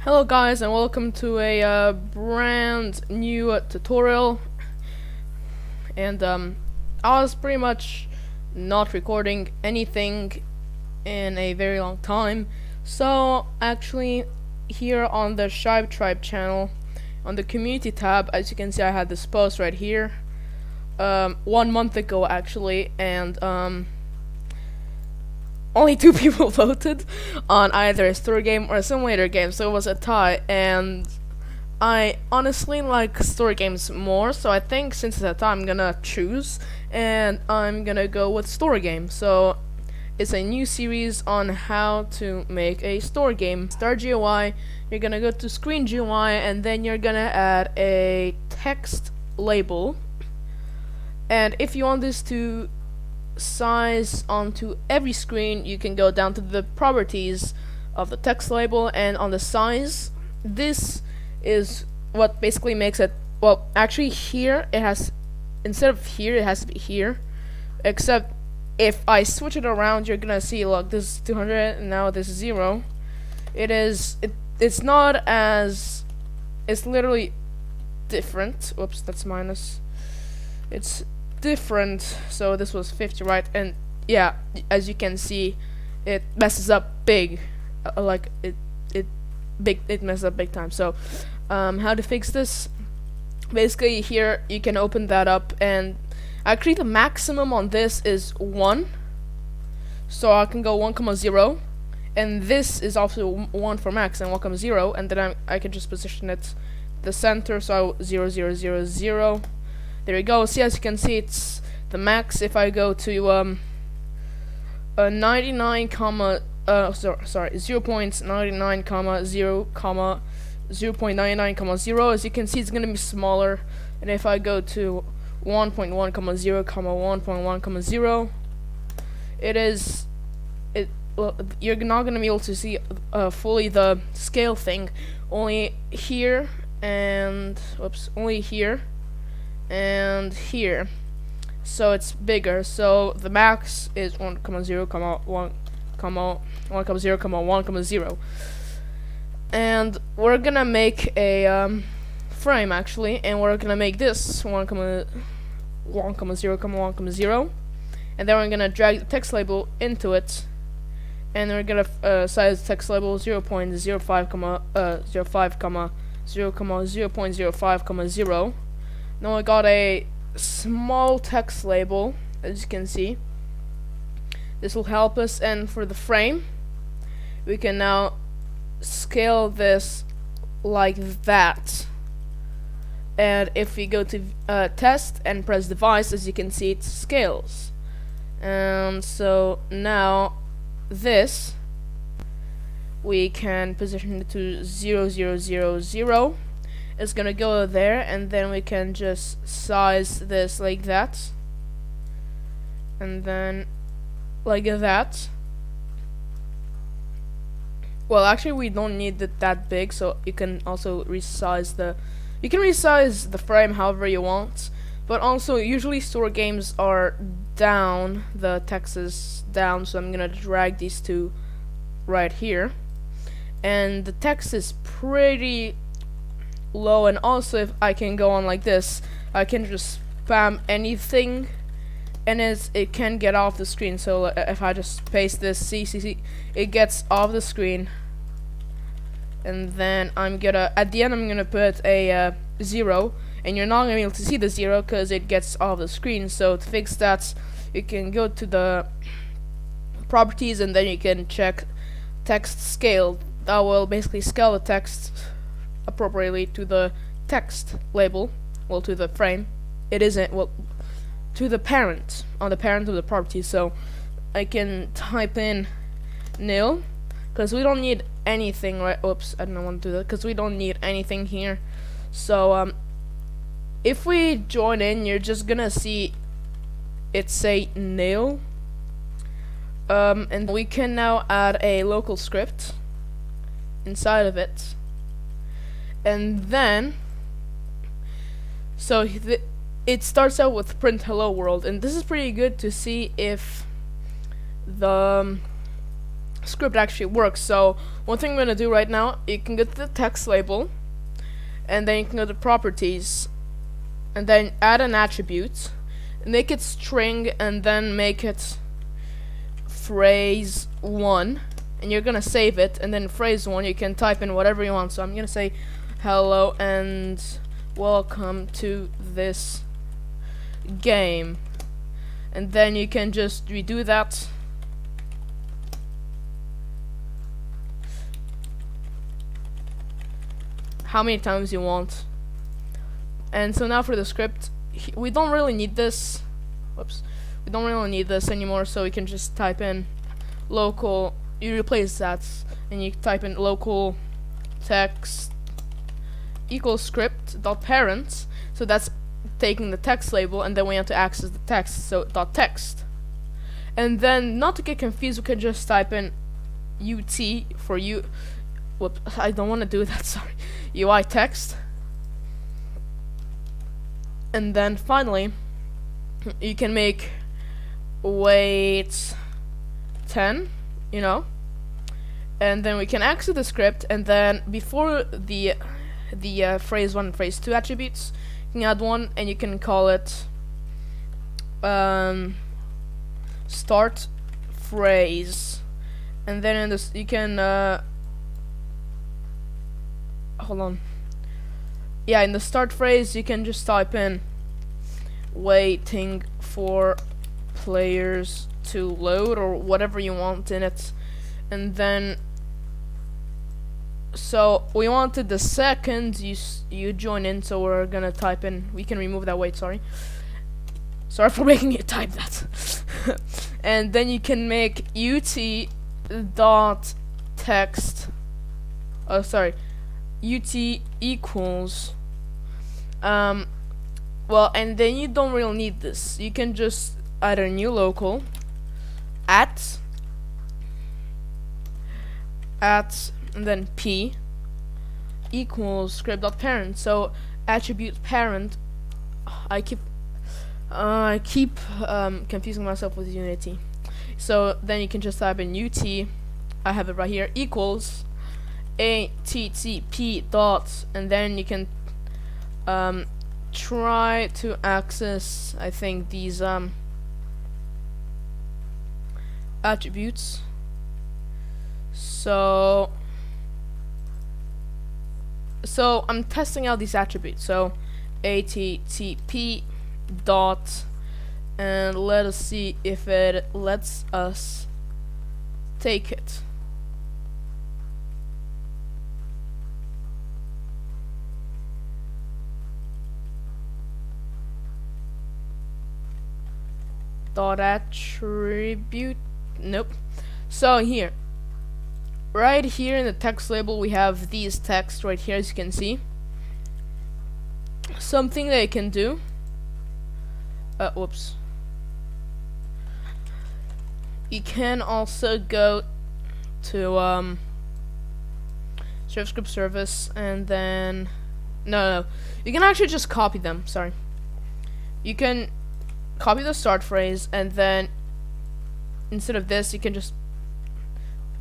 Hello guys, and welcome to a brand new tutorial. And I was pretty much not recording anything in a very long time, so actually here on the Shibe Tribe channel, on the community tab, as you can see, I had this post right here 1 month ago actually, and only 2 people voted on either a story game or a simulator game, so it was a tie. And I honestly like story games more, so I think since it's a tie, I'm gonna choose, and I'm gonna go with story game. So it's a new series on how to make a story game. Start GUI, you're gonna go to screen GUI, and then you're gonna add a text label. And if you want this to size onto every screen, you can go down to the properties of the text label, and on the size, this is what basically makes it, well, actually here it has, instead of here it has to be here, except if I switch it around, you're gonna see, look, this is 200 and now this is 0. It's not as, it's literally different. Whoops, that's minus. It's different. So this was 50, right? And yeah, as you can see, it messes up big. Like it messes up big time. So how to fix this? Basically, here you can open that up, and actually the maximum on this is 1, so I can go 1,0, and this is also 1 for max and 1,0, and then I can just position it the center, so 0, 0, 0, 0. There we go. See, as you can see, it's the max. If I go to 99, 0.99, 0, 0.99, 0, as you can see, it's gonna be smaller. And if I go to 1.1, 0, 1.1, 0, you're not gonna be able to see fully the scale thing. Only here and only here and here, so it's bigger. So the max is 1,0, 1,0, 1,0, and we're gonna make a frame actually, and we're gonna make this 1,0, 1,0, and then we're gonna drag the text label into it, and we're gonna size the text label 0.05, 0.05, 0.05, Now I got a small text label, as you can see. This will help us, and for the frame, we can now scale this like that. And if we go to test and press device, as you can see, it scales. And so now this, we can position it to 0, 0, 0, 0. It's gonna go there, and then we can just size this like that, and then like that. Well, actually we don't need it that big, so you can also resize the frame however you want. But also, usually story games are down, the text is down, so I'm gonna drag these two right here, and the text is pretty low. And also, if I can go on like this, I can just spam anything, and it can get off the screen. So if I just paste this, see, it gets off the screen. And then at the end I'm gonna put a 0, and you're not gonna be able to see the 0 because it gets off the screen. So to fix that, you can go to the properties, and then you can check text scale. That will basically scale the text appropriately to the text label, well, to the frame. It isn't, well, to the parent, on the parent of the property. So I can type in nil, because we don't need anything, right? Oops, I don't want to do that, because we don't need anything here. So if we join in, you're just gonna see it say nil. And we can now add a local script inside of it. And then, so it starts out with print hello world, and this is pretty good to see if the script actually works. So one thing I'm gonna do right now, you can get the text label, and then you can go to properties, and then add an attribute, make it string, and then make it phrase 1, and you're gonna save it, and then phrase 1 you can type in whatever you want. So I'm gonna say hello and welcome to this game, and then you can just redo that. How many times you want. And so now for the script, we don't really need this. Whoops. We don't really need this anymore, so we can just type in local. You replace that, and you type in local text equals script dot parent. So that's taking the text label, and then we have to access the text. So dot text, and then not to get confused, we can just type in ut for you. Whoops, I don't want to do that. Sorry, UI text, and then finally you can make weight 10, you know, and then we can exit the script, and then before the phrase 1 and phrase 2 attributes, you can add one, and you can call it start phrase, and then in this you can hold on. Yeah, in the start phrase you can just type in waiting for players to load, or whatever you want in it, and then so we wanted the second you join in, so we're gonna type in, we can remove that wait, sorry for making you type that. And then you can make ut dot text, oh sorry, ut equals well, and then you don't really need this. You can just add a new local at and then p equals script.parent. So attribute parent, I keep confusing myself with Unity. So then you can just type in ut, I have it right here, equals attp dot, and then you can try to access, I think, these attributes. So I'm testing out these attributes. So attp dot, and let us see if it lets us take it. Dot attribute, nope. So here, right here in the text label, we have these text right here, as you can see. Something that you can do, whoops, you can also go to SurfScript service, and then no, you can actually just copy them. Sorry, you can copy the start phrase, and then instead of this you can just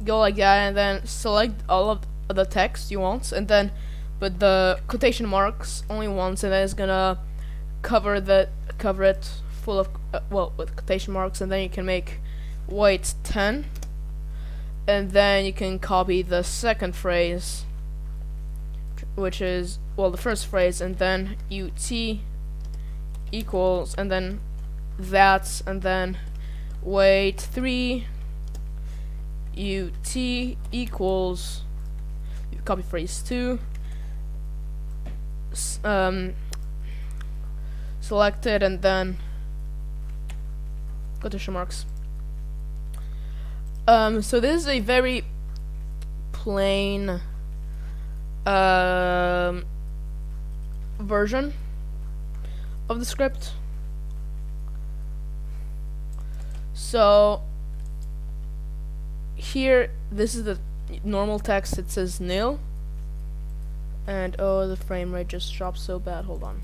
go like that, and then select all of the text you want, and then with the quotation marks only once, and then it's gonna cover it full of well, with quotation marks, and then you can make weight 10, and then you can copy the second phrase, which is, well, the first phrase, and then ut equals, and then that, and then weight 3 ut equals, copy phrase 2, selected, and then quotation marks. So this is a very plain version of the script. So here, this is the normal text. It says nil, and oh, the frame rate just dropped so bad. Hold on.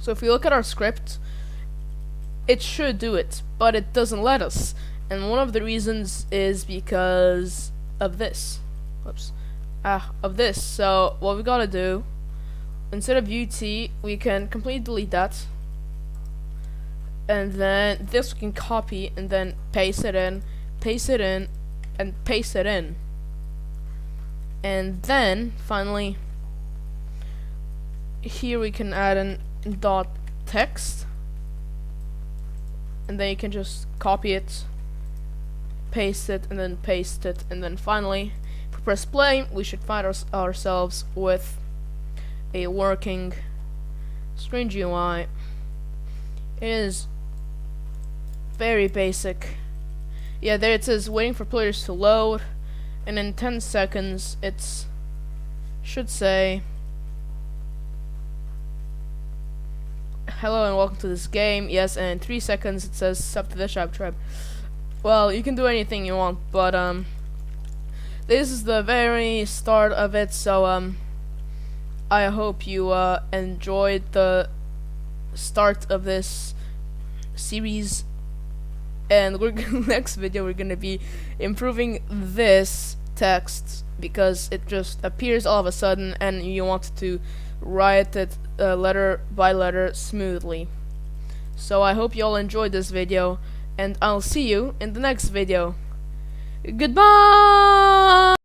So if we look at our script, it should do it, but it doesn't let us. And one of the reasons is because of this. Whoops. Of this. So what we gotta do, instead of UT, we can completely delete that. And then this we can copy and then paste it in, and paste it in. And then finally here we can add in dot text, and then you can just copy it, paste it, and then paste it, and then finally if we press play we should find ourselves with a working screen GUI. It is very basic. Yeah, there it says waiting for players to load, and in 10 seconds it's should say hello and welcome to this game. Yes, and in 3 seconds it says sub to the Shop Tribe. Well, you can do anything you want, but this is the very start of it, so I hope you enjoyed the start of this series. And we're next video we're gonna be improving this text because it just appears all of a sudden and you want to write it letter by letter smoothly. So I hope you all enjoyed this video, and I'll see you in the next video. Goodbye!